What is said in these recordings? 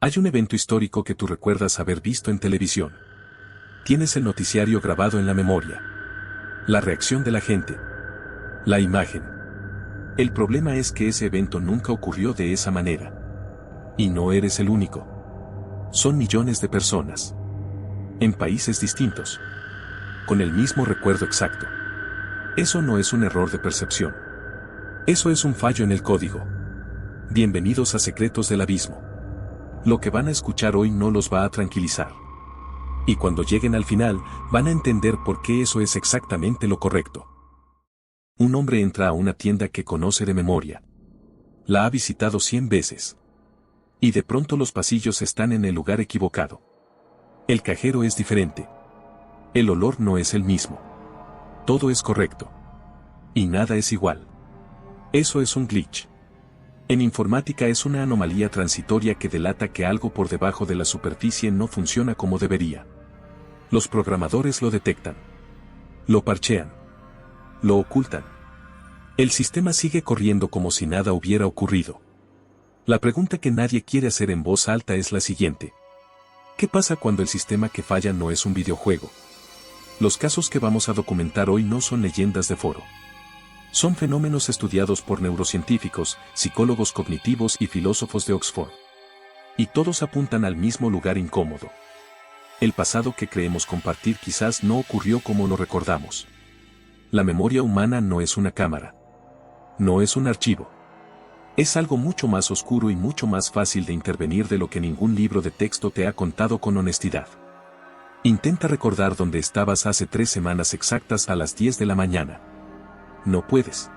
Hay un evento histórico que tú recuerdas haber visto en televisión. Tienes el noticiario grabado en la memoria. La reacción de la gente. La imagen. El problema es que ese evento nunca ocurrió de esa manera. Y no eres el único. Son millones de personas. En países distintos. Con el mismo recuerdo exacto. Eso no es un error de percepción. Eso es un fallo en el código. Bienvenidos a Secretos del Abismo. Lo que van a escuchar hoy no los va a tranquilizar. Y cuando lleguen al final, van a entender por qué eso es exactamente lo correcto. Un hombre entra a una tienda que conoce de memoria. La ha visitado 100 veces. Y de pronto los pasillos están en el lugar equivocado. El cajero es diferente. El olor no es el mismo. Todo es correcto. Y nada es igual. Eso es un glitch. En informática es una anomalía transitoria que delata que algo por debajo de la superficie no funciona como debería. Los programadores lo detectan. Lo parchean. Lo ocultan. El sistema sigue corriendo como si nada hubiera ocurrido. La pregunta que nadie quiere hacer en voz alta es la siguiente. ¿Qué pasa cuando el sistema que falla no es un videojuego? Los casos que vamos a documentar hoy no son leyendas de foro. Son fenómenos estudiados por neurocientíficos, psicólogos cognitivos y filósofos de Oxford. Y todos apuntan al mismo lugar incómodo. El pasado que creemos compartir quizás no ocurrió como lo recordamos. La memoria humana no es una cámara. No es un archivo. Es algo mucho más oscuro y mucho más fácil de intervenir de lo que ningún libro de texto te ha contado con honestidad. Intenta recordar dónde estabas hace 3 semanas exactas a las 10 de la mañana. No puedes.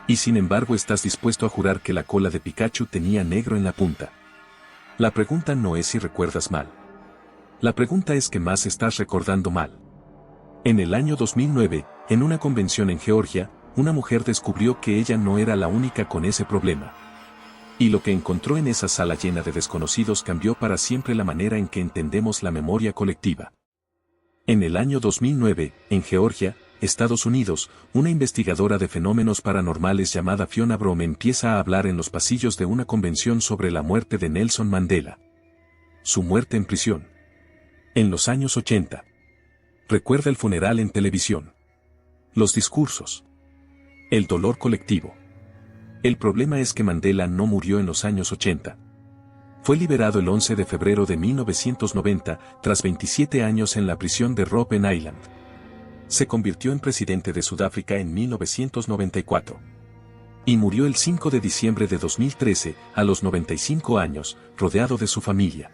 Y sin embargo estás dispuesto a jurar que la cola de Pikachu tenía negro en la punta. La pregunta no es si recuerdas mal. La pregunta es qué más estás recordando mal. En el año 2009, en una convención en Georgia, una mujer descubrió que ella no era la única con ese problema. Y lo que encontró en esa sala llena de desconocidos cambió para siempre la manera en que entendemos la memoria colectiva. En el año 2009, en Georgia, Estados Unidos, una investigadora de fenómenos paranormales llamada Fiona Brom empieza a hablar en los pasillos de una convención sobre la muerte de Nelson Mandela. Su muerte en prisión. En los años 80. Recuerda el funeral en televisión. Los discursos. El dolor colectivo. El problema es que Mandela no murió en los años 80. Fue liberado el 11 de febrero de 1990, tras 27 años en la prisión de Robben Island. Se convirtió en presidente de Sudáfrica en 1994. Y murió el 5 de diciembre de 2013, a los 95 años, rodeado de su familia.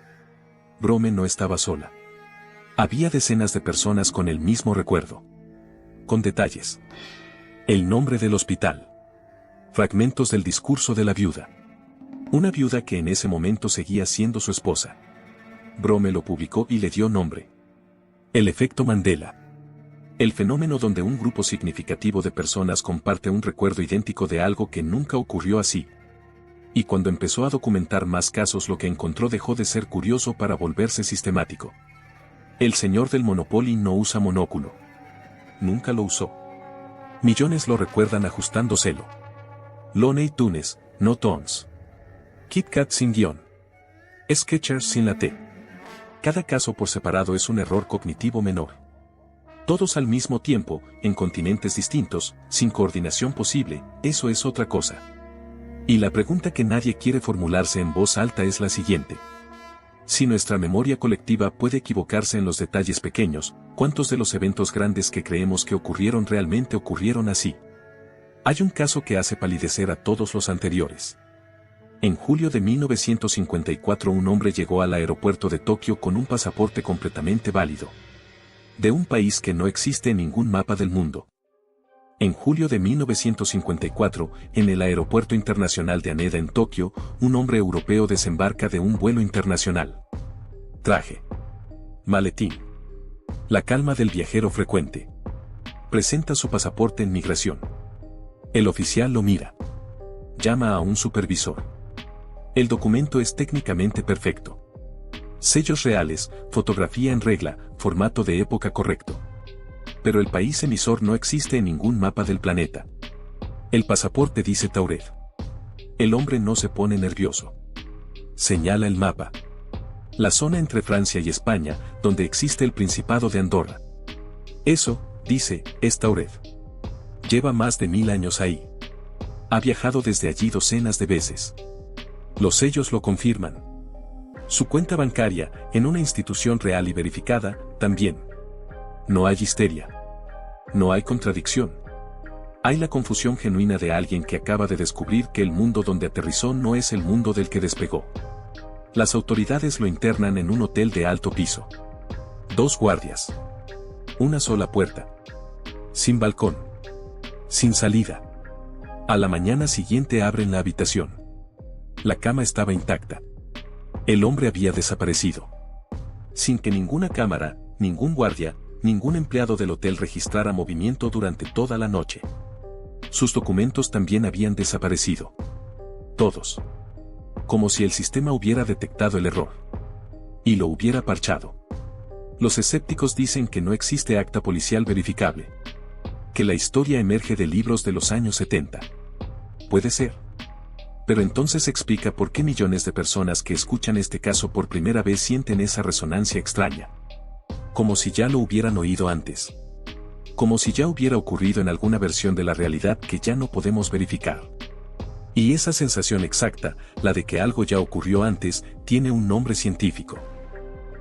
Brome no estaba sola. Había decenas de personas con el mismo recuerdo. Con detalles. El nombre del hospital. Fragmentos del discurso de la viuda. Una viuda que en ese momento seguía siendo su esposa. Brome lo publicó y le dio nombre. El efecto Mandela. El fenómeno donde un grupo significativo de personas comparte un recuerdo idéntico de algo que nunca ocurrió así. Y cuando empezó a documentar más casos lo que encontró dejó de ser curioso para volverse sistemático. El señor del Monopoly no usa monóculo. Nunca lo usó. Millones lo recuerdan ajustándoselo. Looney Tunes, no Toons. Kit Kat sin guión. Skechers sin la T. Cada caso por separado es un error cognitivo menor. Todos al mismo tiempo, en continentes distintos, sin coordinación posible, eso es otra cosa. Y la pregunta que nadie quiere formularse en voz alta es la siguiente. Si nuestra memoria colectiva puede equivocarse en los detalles pequeños, ¿cuántos de los eventos grandes que creemos que ocurrieron realmente ocurrieron así? Hay un caso que hace palidecer a todos los anteriores. En julio de 1954 un hombre llegó al aeropuerto de Tokio con un pasaporte completamente válido. De un país que no existe en ningún mapa del mundo. En julio de 1954, en el Aeropuerto Internacional de Haneda en Tokio, un hombre europeo desembarca de un vuelo internacional. Traje. Maletín. La calma del viajero frecuente. Presenta su pasaporte en migración. El oficial lo mira. Llama a un supervisor. El documento es técnicamente perfecto. Sellos reales, fotografía en regla, formato de época correcto. Pero el país emisor no existe en ningún mapa del planeta. El pasaporte dice Tauret. El hombre no se pone nervioso. Señala el mapa. La zona entre Francia y España, donde existe el Principado de Andorra. Eso, dice, es Tauret. Lleva más de 1000 años ahí. Ha viajado desde allí docenas de veces. Los sellos lo confirman. Su cuenta bancaria, en una institución real y verificada, también. No hay histeria. No hay contradicción. Hay la confusión genuina de alguien que acaba de descubrir que el mundo donde aterrizó no es el mundo del que despegó. Las autoridades lo internan en un hotel de alto piso. 2 guardias. Una sola puerta. Sin balcón. Sin salida. A la mañana siguiente abren la habitación. La cama estaba intacta. El hombre había desaparecido. Sin que ninguna cámara, ningún guardia, ningún empleado del hotel registrara movimiento durante toda la noche. Sus documentos también habían desaparecido. Todos. Como si el sistema hubiera detectado el error. Y lo hubiera parchado. Los escépticos dicen que no existe acta policial verificable. Que la historia emerge de libros de los años 70. Puede ser. Pero entonces explica por qué millones de personas que escuchan este caso por primera vez sienten esa resonancia extraña. Como si ya lo hubieran oído antes. Como si ya hubiera ocurrido en alguna versión de la realidad que ya no podemos verificar. Y esa sensación exacta, la de que algo ya ocurrió antes, tiene un nombre científico.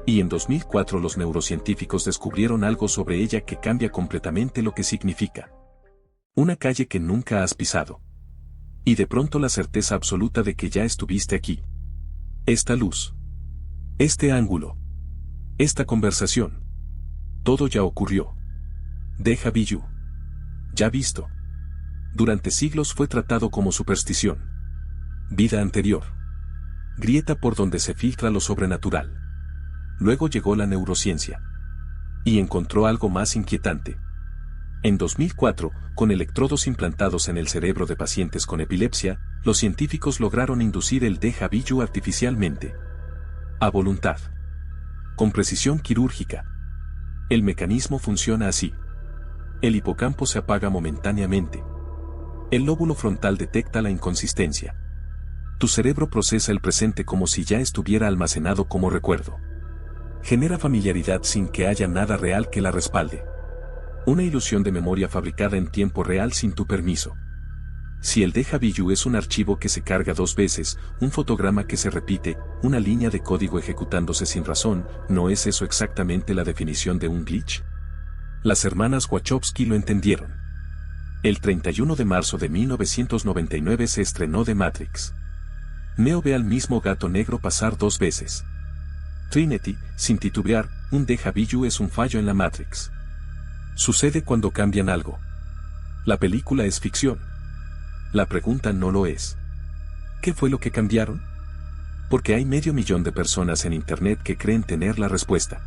Y en 2004 los neurocientíficos descubrieron algo sobre ella que cambia completamente lo que significa. Una calle que nunca has pisado. Y de pronto la certeza absoluta de que ya estuviste aquí. Esta luz. Este ángulo. Esta conversación. Todo ya ocurrió. Déjà vu. Ya visto. Durante siglos fue tratado como superstición. Vida anterior. Grieta por donde se filtra lo sobrenatural. Luego llegó la neurociencia. Y encontró algo más inquietante. En 2004, con electrodos implantados en el cerebro de pacientes con epilepsia, los científicos lograron inducir el déjà vu artificialmente. A voluntad. Con precisión quirúrgica. El mecanismo funciona así. El hipocampo se apaga momentáneamente. El lóbulo frontal detecta la inconsistencia. Tu cerebro procesa el presente como si ya estuviera almacenado como recuerdo. Genera familiaridad sin que haya nada real que la respalde. Una ilusión de memoria fabricada en tiempo real sin tu permiso. Si el déjà vu es un archivo que se carga 2 veces, un fotograma que se repite, una línea de código ejecutándose sin razón, ¿no es eso exactamente la definición de un glitch? Las hermanas Wachowski lo entendieron. El 31 de marzo de 1999 se estrenó The Matrix. Neo ve al mismo gato negro pasar 2 veces. Trinity, sin titubear, un déjà vu es un fallo en la Matrix. Sucede cuando cambian algo. La película es ficción. La pregunta no lo es. ¿Qué fue lo que cambiaron? Porque hay 500.000 de personas en Internet que creen tener la respuesta.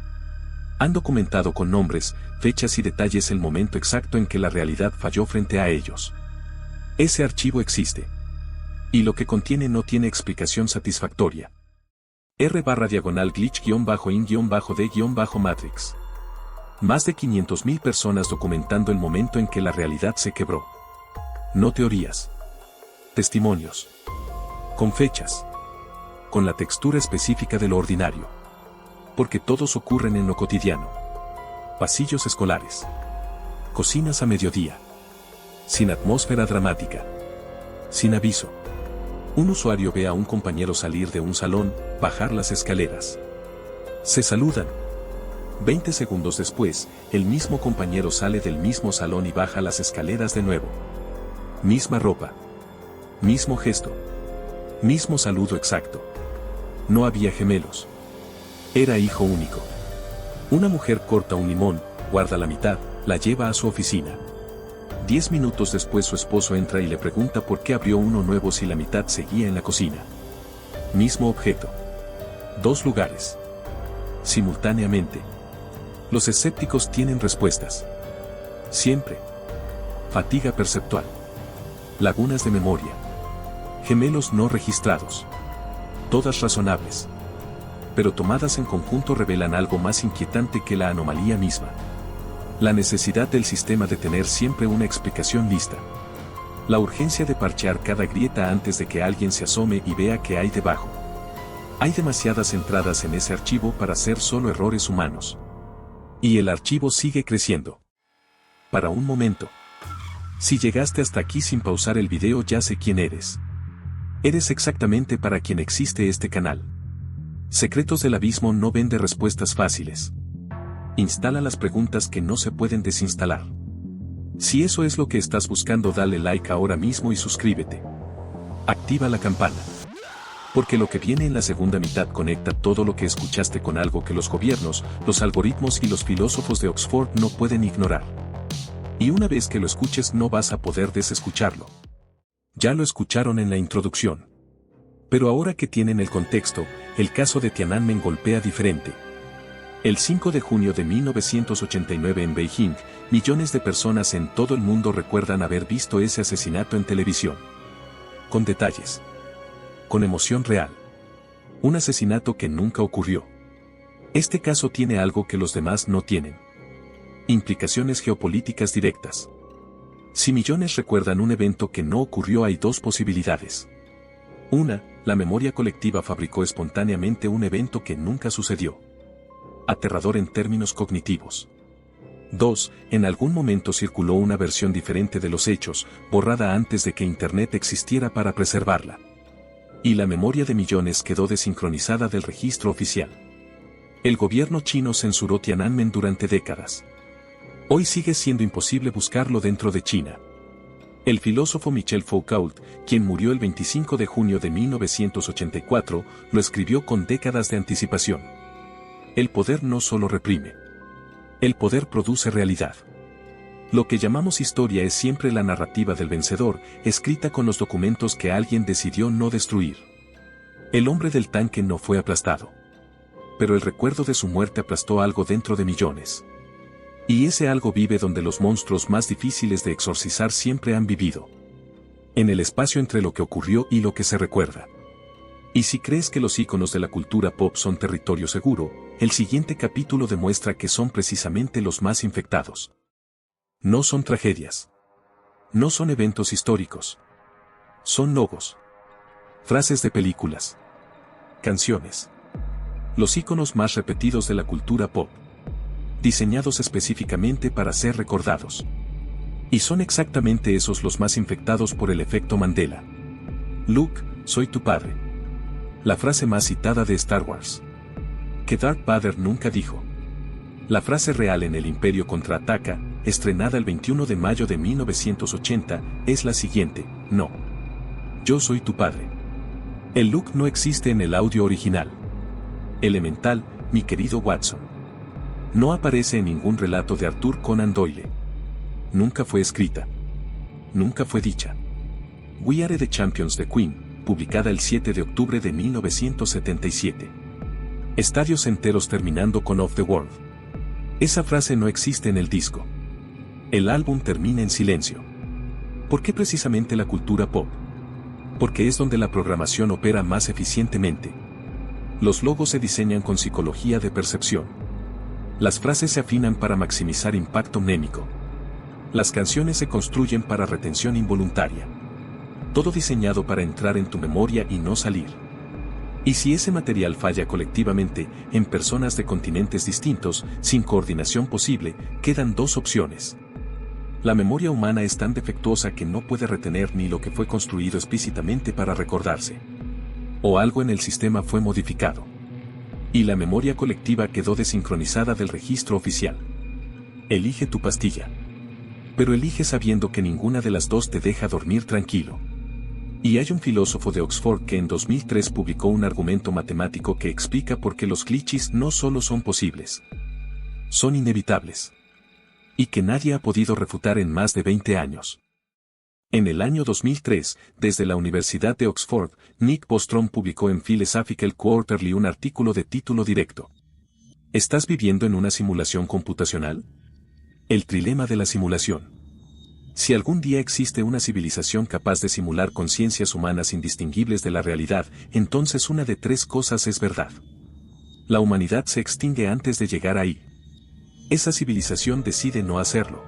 Han documentado con nombres, fechas y detalles el momento exacto en que la realidad falló frente a ellos. Ese archivo existe. Y lo que contiene no tiene explicación satisfactoria. r/glitch-in-d-matrix. Más de 500.000 personas documentando el momento en que la realidad se quebró. No teorías. Testimonios. Con fechas. Con la textura específica de lo ordinario. Porque todos ocurren en lo cotidiano. Pasillos escolares. Cocinas a mediodía. Sin atmósfera dramática. Sin aviso. Un usuario ve a un compañero salir de un salón, bajar las escaleras. Se saludan. 20 segundos después, el mismo compañero sale del mismo salón y baja las escaleras de nuevo. Misma ropa. Mismo gesto. Mismo saludo exacto. No había gemelos. Era hijo único. Una mujer corta un limón, guarda la mitad, la lleva a su oficina. 10 minutos después su esposo entra y le pregunta por qué abrió uno nuevo si la mitad seguía en la cocina. Mismo objeto. 2 lugares. Simultáneamente. Los escépticos tienen respuestas. Siempre. Fatiga perceptual. Lagunas de memoria. Gemelos no registrados. Todas razonables. Pero tomadas en conjunto revelan algo más inquietante que la anomalía misma. La necesidad del sistema de tener siempre una explicación lista. La urgencia de parchear cada grieta antes de que alguien se asome y vea qué hay debajo. Hay demasiadas entradas en ese archivo para ser solo errores humanos. Y el archivo sigue creciendo. Para un momento. Si llegaste hasta aquí sin pausar el video, ya sé quién eres. Eres exactamente para quien existe este canal. Secretos del Abismo no vende respuestas fáciles. Instala las preguntas que no se pueden desinstalar. Si eso es lo que estás buscando, dale like ahora mismo y suscríbete. Activa la campana. Porque lo que viene en la segunda mitad conecta todo lo que escuchaste con algo que los gobiernos, los algoritmos y los filósofos de Oxford no pueden ignorar. Y una vez que lo escuches no vas a poder desescucharlo. Ya lo escucharon en la introducción. Pero ahora que tienen el contexto, el caso de Tiananmen golpea diferente. El 5 de junio de 1989 en Beijing, millones de personas en todo el mundo recuerdan haber visto ese asesinato en televisión. Con detalles. Con emoción real. Un asesinato que nunca ocurrió. Este caso tiene algo que los demás no tienen. Implicaciones geopolíticas directas. Si millones recuerdan un evento que no ocurrió, hay dos posibilidades. Una, la memoria colectiva fabricó espontáneamente un evento que nunca sucedió. Aterrador en términos cognitivos. 2. En algún momento circuló una versión diferente de los hechos, borrada antes de que Internet existiera para preservarla. Y la memoria de millones quedó desincronizada del registro oficial. El gobierno chino censuró Tiananmen durante décadas. Hoy sigue siendo imposible buscarlo dentro de China. El filósofo Michel Foucault, quien murió el 25 de junio de 1984, lo escribió con décadas de anticipación. El poder no solo reprime. El poder produce realidad. Lo que llamamos historia es siempre la narrativa del vencedor, escrita con los documentos que alguien decidió no destruir. El hombre del tanque no fue aplastado. Pero el recuerdo de su muerte aplastó algo dentro de millones. Y ese algo vive donde los monstruos más difíciles de exorcizar siempre han vivido. En el espacio entre lo que ocurrió y lo que se recuerda. Y si crees que los íconos de la cultura pop son territorio seguro, el siguiente capítulo demuestra que son precisamente los más infectados. No son tragedias. No son eventos históricos. Son logos. Frases de películas. Canciones. Los íconos más repetidos de la cultura pop. Diseñados específicamente para ser recordados. Y son exactamente esos los más infectados por el efecto Mandela. Luke, soy tu padre. La frase más citada de Star Wars. Que Darth Vader nunca dijo. La frase real en El Imperio Contraataca, estrenada el 21 de mayo de 1980, es la siguiente: no. Yo soy tu padre. El Luke no existe en el audio original. Elemental, mi querido Watson. No aparece en ningún relato de Arthur Conan Doyle. Nunca fue escrita. Nunca fue dicha. We Are the Champions de Queen, publicada el 7 de octubre de 1977. Estadios enteros terminando con Of the World. Esa frase no existe en el disco. El álbum termina en silencio. ¿Por qué precisamente la cultura pop? Porque es donde la programación opera más eficientemente. Los logos se diseñan con psicología de percepción. Las frases se afinan para maximizar impacto mnémico. Las canciones se construyen para retención involuntaria. Todo diseñado para entrar en tu memoria y no salir. Y si ese material falla colectivamente, en personas de continentes distintos, sin coordinación posible, quedan dos opciones. La memoria humana es tan defectuosa que no puede retener ni lo que fue construido explícitamente para recordarse. O algo en el sistema fue modificado. Y la memoria colectiva quedó desincronizada del registro oficial. Elige tu pastilla. Pero elige sabiendo que ninguna de las dos te deja dormir tranquilo. Y hay un filósofo de Oxford que en 2003 publicó un argumento matemático que explica por qué los glitches no solo son posibles, son inevitables. Y que nadie ha podido refutar en más de 20 años. En el año 2003, desde la Universidad de Oxford, Nick Bostrom publicó en Philosophical Quarterly un artículo de título directo. ¿Estás viviendo en una simulación computacional? El trilema de la simulación. Si algún día existe una civilización capaz de simular conciencias humanas indistinguibles de la realidad, entonces una de tres cosas es verdad. La humanidad se extingue antes de llegar ahí. Esa civilización decide no hacerlo.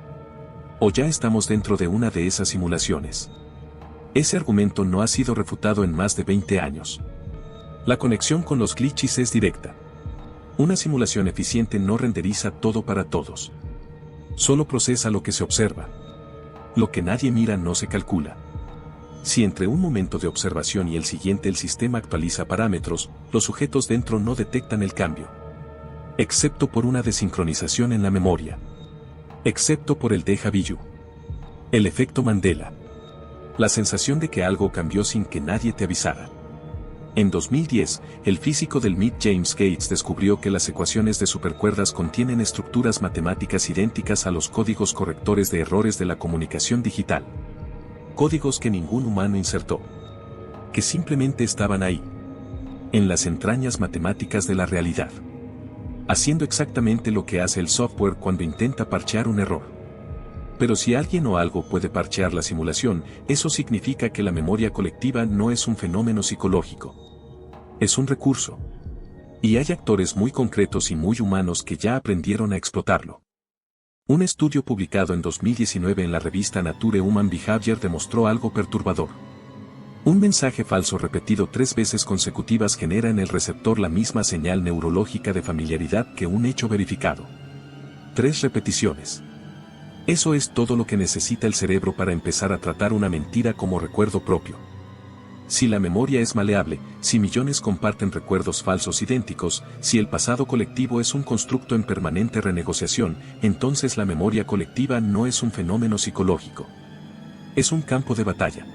O ya estamos dentro de una de esas simulaciones. Ese argumento no ha sido refutado en más de 20 años. La conexión con los glitches es directa. Una simulación eficiente no renderiza todo para todos. Solo procesa lo que se observa. Lo que nadie mira no se calcula. Si entre un momento de observación y el siguiente el sistema actualiza parámetros, los sujetos dentro no detectan el cambio. Excepto por una desincronización en la memoria. Excepto por el déjà vu. El efecto Mandela. La sensación de que algo cambió sin que nadie te avisara. En 2010, el físico del MIT James Gates descubrió que las ecuaciones de supercuerdas contienen estructuras matemáticas idénticas a los códigos correctores de errores de la comunicación digital. Códigos que ningún humano insertó. Que simplemente estaban ahí. En las entrañas matemáticas de la realidad. Haciendo exactamente lo que hace el software cuando intenta parchear un error. Pero si alguien o algo puede parchear la simulación, eso significa que la memoria colectiva no es un fenómeno psicológico. Es un recurso. Y hay actores muy concretos y muy humanos que ya aprendieron a explotarlo. Un estudio publicado en 2019 en la revista Nature Human Behavior demostró algo perturbador. Un mensaje falso repetido 3 veces consecutivas genera en el receptor la misma señal neurológica de familiaridad que un hecho verificado. 3 repeticiones. Eso es todo lo que necesita el cerebro para empezar a tratar una mentira como recuerdo propio. Si la memoria es maleable, si millones comparten recuerdos falsos idénticos, si el pasado colectivo es un constructo en permanente renegociación, entonces la memoria colectiva no es un fenómeno psicológico. Es un campo de batalla.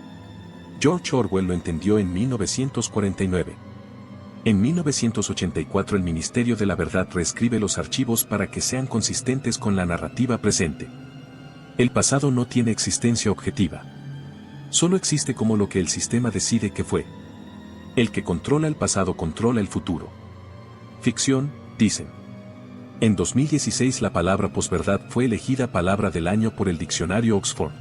George Orwell lo entendió en 1949. En 1984 el Ministerio de la Verdad reescribe los archivos para que sean consistentes con la narrativa presente. El pasado no tiene existencia objetiva. Solo existe como lo que el sistema decide que fue. El que controla el pasado controla el futuro. Ficción, dicen. En 2016 la palabra posverdad fue elegida palabra del año por el diccionario Oxford.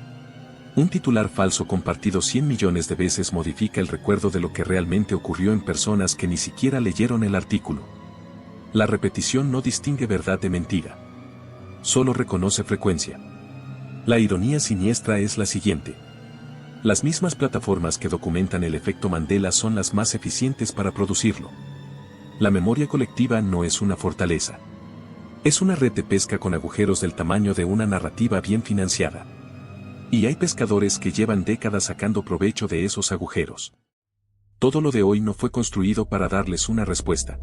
Un titular falso compartido 100 millones de veces modifica el recuerdo de lo que realmente ocurrió en personas que ni siquiera leyeron el artículo. La repetición no distingue verdad de mentira. Solo reconoce frecuencia. La ironía siniestra es la siguiente. Las mismas plataformas que documentan el efecto Mandela son las más eficientes para producirlo. La memoria colectiva no es una fortaleza. Es una red de pesca con agujeros del tamaño de una narrativa bien financiada. Y hay pescadores que llevan décadas sacando provecho de esos agujeros. Todo lo de hoy no fue construido para darles una respuesta.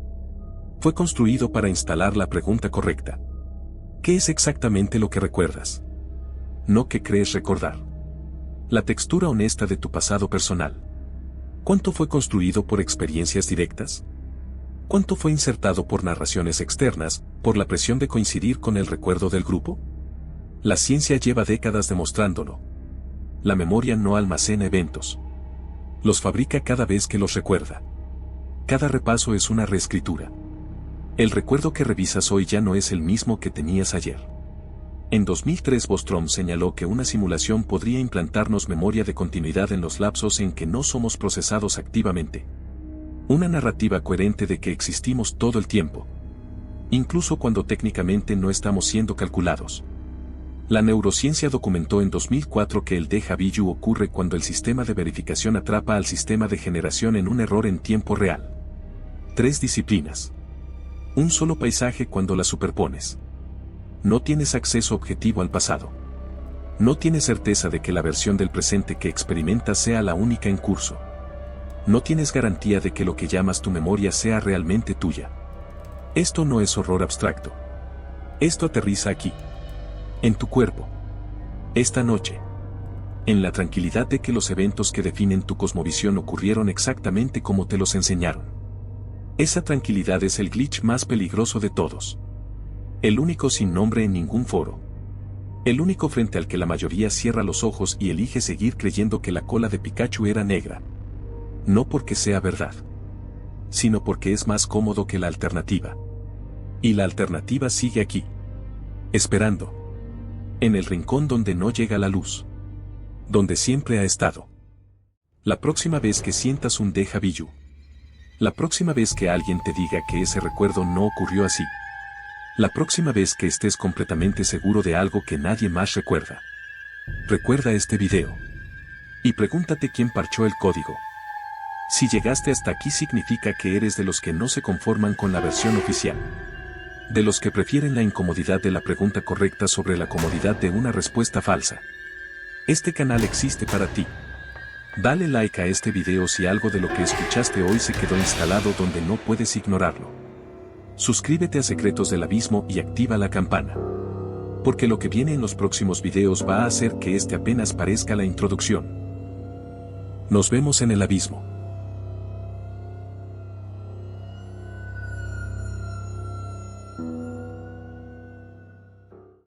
Fue construido para instalar la pregunta correcta. ¿Qué es exactamente lo que recuerdas? No qué crees recordar. La textura honesta de tu pasado personal. ¿Cuánto fue construido por experiencias directas? ¿Cuánto fue insertado por narraciones externas, por la presión de coincidir con el recuerdo del grupo? La ciencia lleva décadas demostrándolo. La memoria no almacena eventos. Los fabrica cada vez que los recuerda. Cada repaso es una reescritura. El recuerdo que revisas hoy ya no es el mismo que tenías ayer. En 2003 Bostrom señaló que una simulación podría implantarnos memoria de continuidad en los lapsos en que no somos procesados activamente. Una narrativa coherente de que existimos todo el tiempo. Incluso cuando técnicamente no estamos siendo calculados. La neurociencia documentó en 2004 que el déjà vu ocurre cuando el sistema de verificación atrapa al sistema de generación en un error en tiempo real. 3 disciplinas. Un solo paisaje cuando las superpones. No tienes acceso objetivo al pasado. No tienes certeza de que la versión del presente que experimentas sea la única en curso. No tienes garantía de que lo que llamas tu memoria sea realmente tuya. Esto no es horror abstracto. Esto aterriza aquí. En tu cuerpo. Esta noche. En la tranquilidad de que los eventos que definen tu cosmovisión ocurrieron exactamente como te los enseñaron. Esa tranquilidad es el glitch más peligroso de todos. El único sin nombre en ningún foro. El único frente al que la mayoría cierra los ojos y elige seguir creyendo que la cola de Pikachu era negra. No porque sea verdad. Sino porque es más cómodo que la alternativa. Y la alternativa sigue aquí. Esperando. En el rincón donde no llega la luz. Donde siempre ha estado. La próxima vez que sientas un déjà vu. La próxima vez que alguien te diga que ese recuerdo no ocurrió así. La próxima vez que estés completamente seguro de algo que nadie más recuerda. Recuerda este video. Y pregúntate quién parchó el código. Si llegaste hasta aquí significa que eres de los que no se conforman con la versión oficial. De los que prefieren la incomodidad de la pregunta correcta sobre la comodidad de una respuesta falsa. Este canal existe para ti. Dale like a este video si algo de lo que escuchaste hoy se quedó instalado donde no puedes ignorarlo. Suscríbete a Secretos del Abismo y activa la campana. Porque lo que viene en los próximos videos va a hacer que este apenas parezca la introducción. Nos vemos en el abismo.